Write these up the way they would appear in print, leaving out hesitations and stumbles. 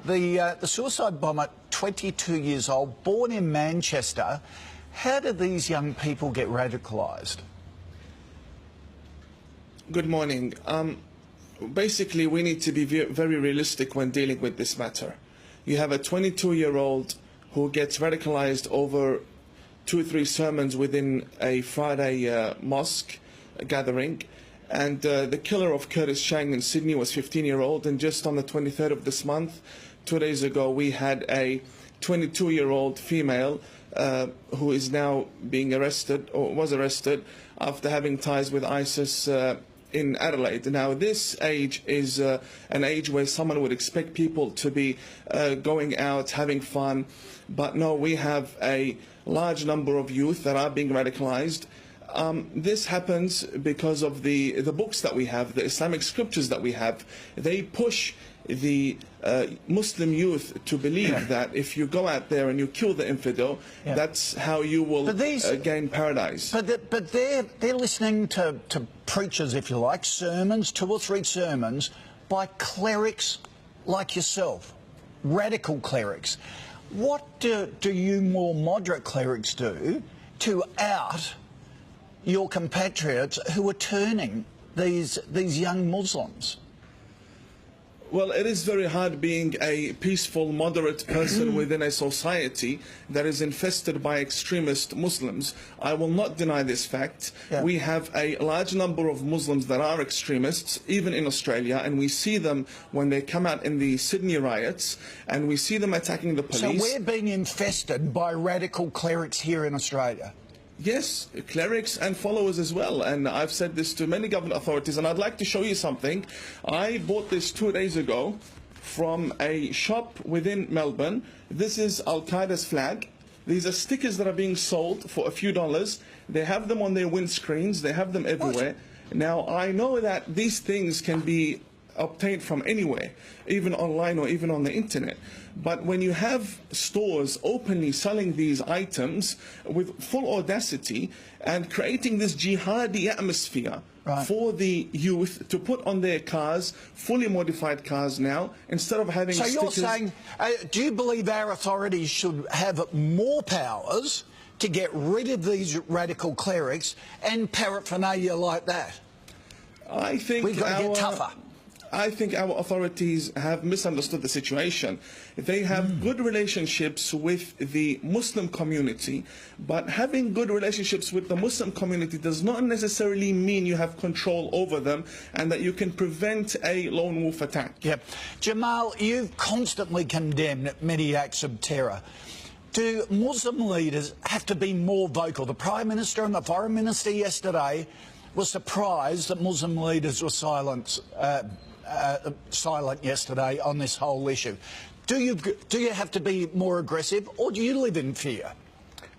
The suicide bomber, 22 years old, born in Manchester. How do these young people get radicalised? Good morning. Basically, we need to be very realistic when dealing with this matter. You have a 22-year-old who gets radicalised over 2 or 3 sermons within a Friday mosque gathering. And the killer of Curtis Chang in Sydney was 15-year-old. And just on the 23rd of this month, 2 days ago, we had a 22-year-old female who is now being arrested, or was arrested, after having ties with ISIS in Adelaide. Now, this age is an age where someone would expect people to be going out, having fun. But no, we have a large number of youth that are being radicalized. This happens because of the books that we have, the Islamic scriptures that we have. They push the Muslim youth to believe that if you go out there and you kill the infidel, that's how you will gain paradise. But they're listening to preachers, if you like, sermons, 2 or 3 sermons by clerics like yourself, radical clerics. What do you more moderate clerics do to out your compatriots who are turning these young Muslims? Well, it is very hard being a peaceful, moderate person within a society that is infested by extremist Muslims. I will not deny this fact. We have a large number of Muslims that are extremists, even in Australia, and we see them when they come out in the Sydney riots, and we see them attacking the police. So we're being infested by radical clerics here in Australia? Yes, clerics and followers as well. And I've said this to many government authorities, and I'd like to show you something. I bought this 2 days ago from a shop within Melbourne. This is Al-Qaeda's flag. These are stickers that are being sold for a few dollars. They have them on their windscreens. They have them everywhere. Now, I know that these things can be obtained from anywhere, even online or even on the internet. But when you have stores openly selling these items with full audacity and creating this jihadi atmosphere for the youth to put on their cars, fully modified cars now, instead of having stickers. So you're saying, do you believe our authorities should have more powers to get rid of these radical clerics and paraphernalia like that? I think we've got to get tougher. I think our authorities have misunderstood the situation. They have good relationships with the Muslim community, but having good relationships with the Muslim community does not necessarily mean you have control over them and that you can prevent a lone wolf attack. Yep. Jamal, you've constantly condemned many acts of terror. Do Muslim leaders have to be more vocal? The Prime Minister and the Foreign Minister yesterday were surprised that Muslim leaders were silent yesterday on this whole issue. Do you have to be more aggressive, or do you live in fear?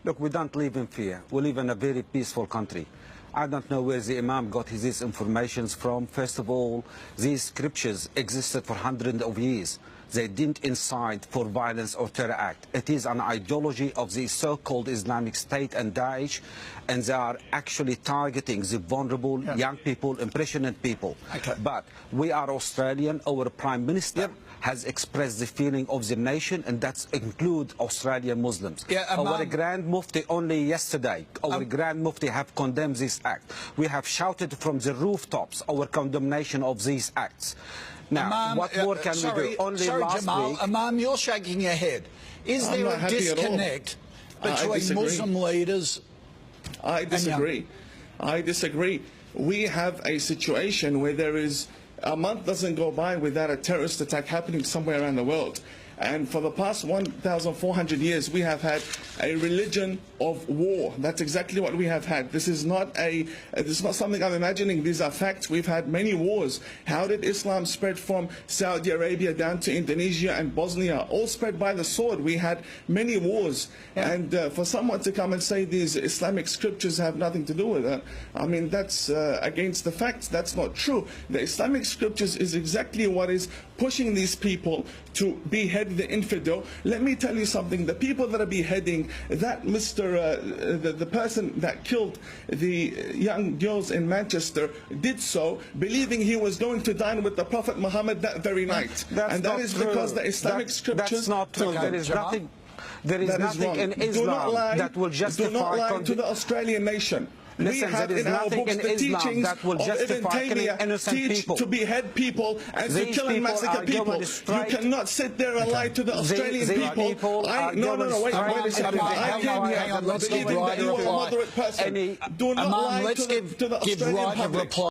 Look, we don't live in fear. We live in a very peaceful country. I don't know where the Imam got his information from. First of all, these scriptures existed for hundreds of years. They didn't incite for violence or terror act. It is an ideology of the so-called Islamic State and Daesh, and they are actually targeting the vulnerable young people, impressionable people. But we are Australian. Our Prime Minister has expressed the feeling of the nation, and that includes Australian Muslims. Our Grand Mufti only yesterday, our Grand Mufti have condemned this act. We have shouted from the rooftops our condemnation of these acts. Now, Imam, what more can we do? Only last Jamal, week... Imam, you're shaking your head. Is there a disconnect between Muslim leaders? I disagree. I disagree. We have a situation where there is a month doesn't go by without a terrorist attack happening somewhere around the world. And for the past 1,400 years, we have had a religion of war. That's exactly what we have had. This is not something I'm imagining. These are facts. We've had many wars. How did Islam spread from Saudi Arabia down to Indonesia and Bosnia? All spread by the sword. We had many wars. And for someone to come and say these Islamic scriptures have nothing to do with it, I mean, that's against the facts. That's not true. The Islamic scriptures is exactly what is pushing these people to behead the infidel. Let me tell you something. The people that are beheading that the person that killed the young girls in Manchester did so believing he was going to dine with the Prophet Muhammad that very night. And that is because the Islamic scriptures... That's not true. There is nothing... There is nothing in Islam that will justify... Do not lie to the Australian nation. Listen, we have there is in our nothing books in the Islam teachings that will of Ibn justify killing innocent teach people. to behead people and to kill and massacre people. You cannot sit there and lie to the Australian people. No, wait a second. I came here believing that you are a moderate person. Do not lie to the Australian public.